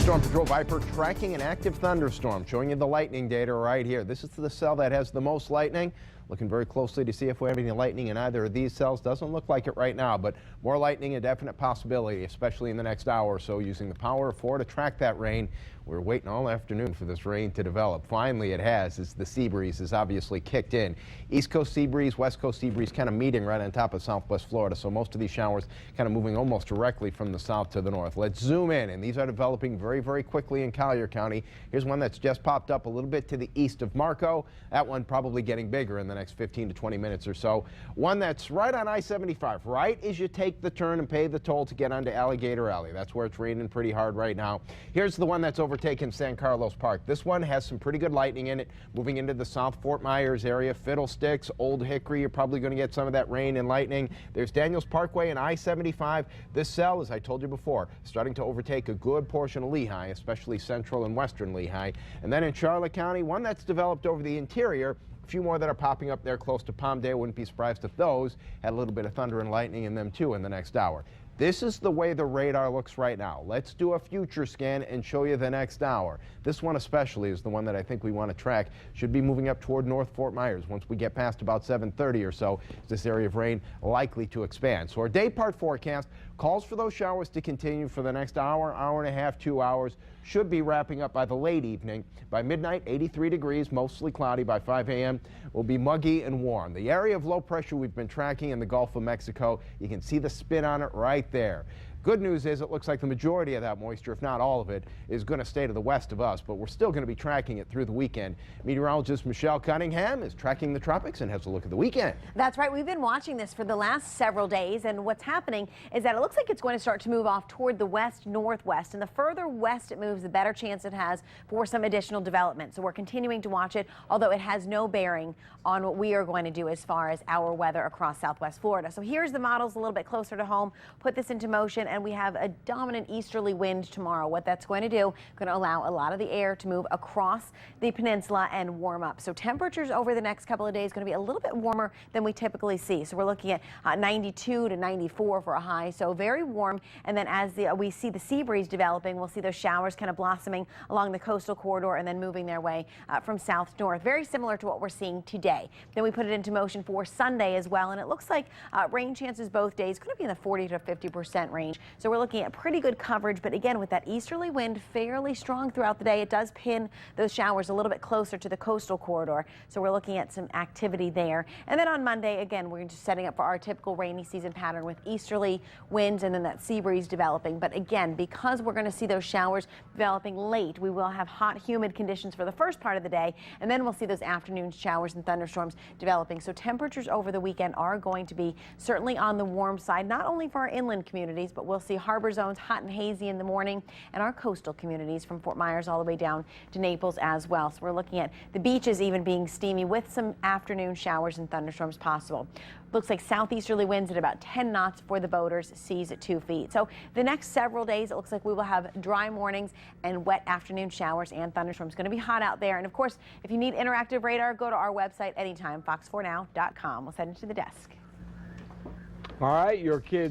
Storm Patrol Viper tracking an active thunderstorm, showing you the lightning data right here. This is the cell that has the most lightning. Looking very closely to see if we have any lightning in either of these cells. Doesn't look like it right now, but more lightning a definite possibility, especially in the next hour or so, using the power of 4 to track that rain. We're waiting all afternoon for this rain to develop. Finally it has, as the sea breeze has obviously kicked in. East Coast sea breeze, West Coast sea breeze kind of meeting right on top of Southwest Florida, so most of these showers kind of moving almost directly from the south to the north. Let's zoom in, and these are developing very, very quickly in Collier County. Here's one that's just popped up a little bit to the east of Marco. That one probably getting bigger in the next 15 to 20 minutes or so. One that's right on I-75, right as you take the turn and pay the toll to get onto Alligator Alley. That's where it's raining pretty hard right now. Here's the one that's overtaken San Carlos Park. This one has some pretty good lightning in it, moving into the South Fort Myers area. Fiddlesticks, Old Hickory, you're probably going to get some of that rain and lightning. There's Daniels Parkway and I-75. This cell, as I told you before, starting to overtake a good portion of Lehigh, especially central and western Lehigh. And then in Charlotte County, one that's developed over the interior. A few more that are popping up there close to Palmdale. Wouldn't be surprised if those had a little bit of thunder and lightning in them too in the next hour. This is the way the radar looks right now. Let's do a future scan and show you the next hour. This one especially is the one that I think we want to track. Should be moving up toward North Fort Myers once we get past about 7:30 or so. This area of rain likely to expand. So our day part forecast calls for those showers to continue for the next hour, hour and a half, 2 hours. Should be wrapping up by the late evening. By midnight, 83 degrees, mostly cloudy. By 5 a.m. will be muggy and warm. The area of low pressure we've been tracking in the Gulf of Mexico, you can see the spin on it right there. Good news is it looks like the majority of that moisture, if not all of it, is going to stay to the west of us, but we're still going to be tracking it through the weekend. Meteorologist Michelle Cunningham is tracking the tropics and has a look at the weekend. That's right. We've been watching this for the last several days, and what's happening is that it looks like it's going to start to move off toward the west-northwest, and the further west it moves, the better chance it has for some additional development. So we're continuing to watch it, although it has no bearing on what we are going to do as far as our weather across Southwest Florida. So here's the models a little bit closer to home. Put this into motion, and we have a dominant easterly wind tomorrow. What that's going to do, going to allow a lot of the air to move across the peninsula and warm up. So temperatures over the next couple of days going to be a little bit warmer than we typically see. So we're looking at 92 to 94 for a high, so very warm. And then as we see the sea breeze developing, we'll see those showers kind of blossoming along the coastal corridor and then moving their way from south to north. Very similar to what we're seeing today. Then we put it into motion for Sunday as well, and it looks like rain chances both days going to be in the 40 to 50% range. So we're looking at pretty good coverage, but again, with that easterly wind fairly strong throughout the day, it does pin those showers a little bit closer to the coastal corridor. So we're looking at some activity there. And then on Monday, again, we're just setting up for our typical rainy season pattern with easterly winds and then that sea breeze developing. But again, because we're going to see those showers developing late, we will have hot, humid conditions for the first part of the day, and then we'll see those afternoon showers and thunderstorms developing. So temperatures over the weekend are going to be certainly on the warm side, not only for our inland communities, but we'll see harbor zones hot and hazy in the morning, and our coastal communities from Fort Myers all the way down to Naples as well. So we're looking at the beaches even being steamy with some afternoon showers and thunderstorms possible. Looks like southeasterly winds at about 10 knots for the boaters, seas at 2 feet. So the next several days, it looks like we will have dry mornings and wet afternoon showers and thunderstorms. Going to be hot out there. And of course, if you need interactive radar, go to our website anytime, fox4now.com. We'll send it to the desk. All right, your kids.